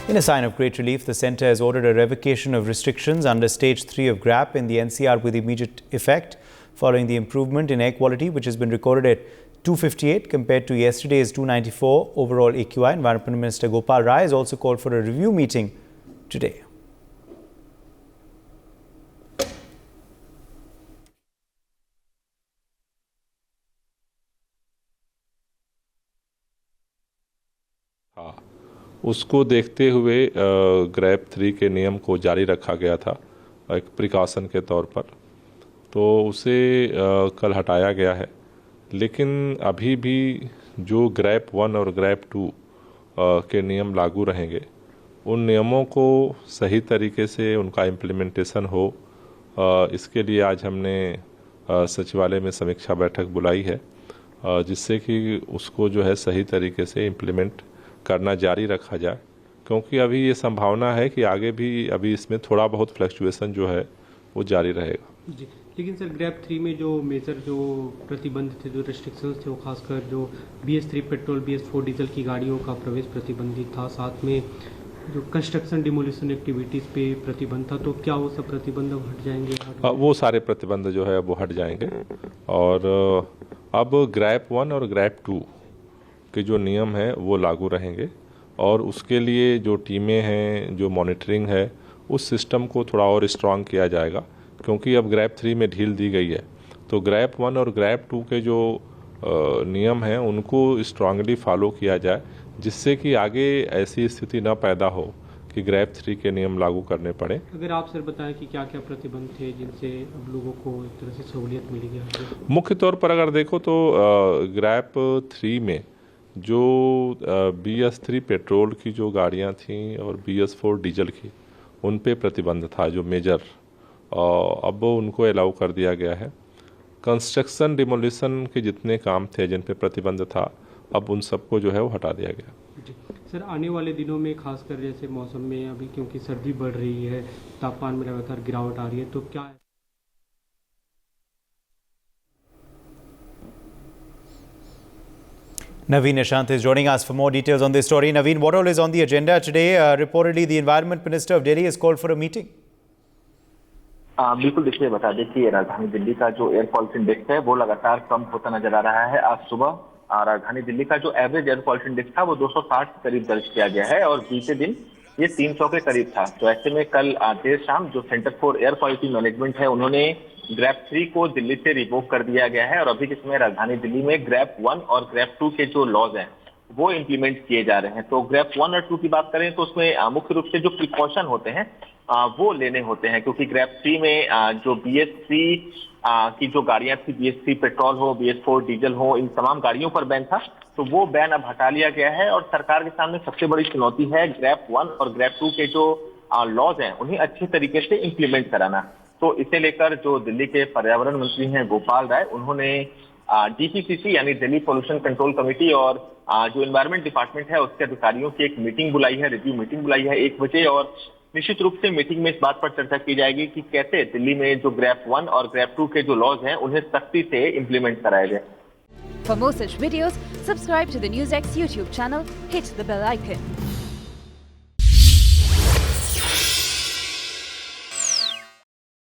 In a sign of great relief, the centre has ordered a revocation of restrictions under Stage 3 of GRAP in the NCR with immediate effect, following the improvement in air quality, which has been recorded at 258 compared to yesterday's 294 overall AQI. Environment Minister Gopal Rai has also called for a review meeting today. उसको देखते हुए grab 3 के नियम को जारी रखा गया था एक प्रिकॉशन के तौर पर, तो उसे कल हटाया गया है। लेकिन अभी भी जो ग्रैप 1 और ग्रैप 2 के नियम लागू रहेंगे, उन नियमों को सही तरीके से उनका इम्प्लीमेंटेशन हो, इसके लिए आज हमने सचिवालय में समीक्षा बैठक बुलाई है, जिससे कि उसको जो है सही तरीके से इम्प्लीमेंट करना जारी रखा जाए, क्योंकि अभी ये संभावना है कि आगे भी अभी इसमें थोड़ा बहुत फ्लक्चुएशन जो है वो जारी रहेगा। जी, लेकिन सर ग्रैप 3 में जो मेजर जो प्रतिबंध थे, जो रेस्ट्रिक्शंस थे, वो खासकर जो BS3 पेट्रोल, BS4 डीजल की गाड़ियों का प्रवेश प्रतिबंधित था, साथ में जो कंस्ट्रक्शन डिमोलिशन एक्टिविटीज़ पे प्रतिबंध था, तो क्या वो सब प्रतिबंध हट जाएंगे? वो सारे प्रतिबंध जो है वो हट जाएंगे और अब ग्रैप 1 और ग्रैप 2 के जो नियम है वो लागू रहेंगे और उसके लिए जो टीमें हैं, जो मॉनिटरिंग है, उस सिस्टम को थोड़ा और स्ट्रांग किया जाएगा, क्योंकि अब ग्रैप 3 में ढील दी गई है। तो ग्रैप 1 और ग्रैप 2 के जो नियम हैं उनको स्ट्रांगली फॉलो किया जाए, जिससे कि आगे ऐसी स्थिति न पैदा हो कि ग्रैप 3 के नियम लागू करने पड़े। अगर आप सर बताएं कि क्या क्या प्रतिबंध थे जिनसे अब लोगों को एक तरह से सहूलियत मिली है? मुख्य तौर पर अगर देखो तो ग्रैप 3 में जो BS3 पेट्रोल की जो गाड़ियां थीं और BS4 डीजल की, उन पे प्रतिबंध था जो मेजर, अब उनको अलाउ कर दिया गया है। कंस्ट्रक्शन डिमोलिशन के जितने काम थे जिन पे प्रतिबंध था, अब उन सबको जो है वो हटा दिया गया। जी सर, आने वाले दिनों में खासकर जैसे मौसम में अभी क्योंकि सर्दी बढ़ रही है, तापमान में लगातार गिरावट आ रही है, तो क्या Naveen Nishant is joining us for more details on this story. Naveen, what all is on the agenda today? Reportedly, the Environment Minister of Delhi has called for a meeting. बिल्कुल, देखिए बता दें कि राजधानी दिल्ली का जो एयर क्वालिटी इंडेक्स है वो लगातार कम होता नजर आ रहा है। आज सुबह राजधानी दिल्ली का जो एवरेज एयर क्वालिटी इंडेक्स था वो 260 के करीब दर्ज किया गया है और बीते दिन ये 300 के करीब था। तो ऐसे में कल देर शाम जो centre for air quality management है, उन्होंने ग्रैप 3 को दिल्ली से रिवोक कर दिया गया है और अभी के समय राजधानी दिल्ली में ग्रैप 1 और ग्रैप 2 के जो लॉज हैं वो इम्प्लीमेंट किए जा रहे हैं। तो ग्रैप 1 और 2 की बात करें तो उसमें मुख्य रूप से जो प्रिकॉशन होते हैं वो लेने होते हैं, क्योंकि ग्रैप 3 में जो BS3 की जो गाड़ियां थी, BS3 पेट्रोल हो, BS4 डीजल हो, इन तमाम गाड़ियों पर बैन था, तो वो बैन अब हटा लिया गया है और सरकार के सामने सबसे बड़ी चुनौती है ग्रैप 1 और ग्रैप 2 के जो लॉज हैं उन्हें अच्छी तरीके से इम्प्लीमेंट कराना। तो इसे लेकर जो दिल्ली के पर्यावरण मंत्री हैं गोपाल राय, उन्होंने DPCC यानी दिल्ली पोल्यूशन कंट्रोल कमेटी और जो एनवायरमेंट डिपार्टमेंट है उसके अधिकारियों की एक मीटिंग बुलाई है, रिव्यू मीटिंग बुलाई है 1 बजे, और निश्चित रूप से मीटिंग में इस बात पर चर्चा की जाएगी कि कैसे दिल्ली में जो ग्रैप 1 और ग्रैप 2 के जो लॉज हैं उन्हें सख्ती से इम्प्लीमेंट कराया जाए। For more such videos, subscribe to the NewsX YouTube channel, hit the bell icon.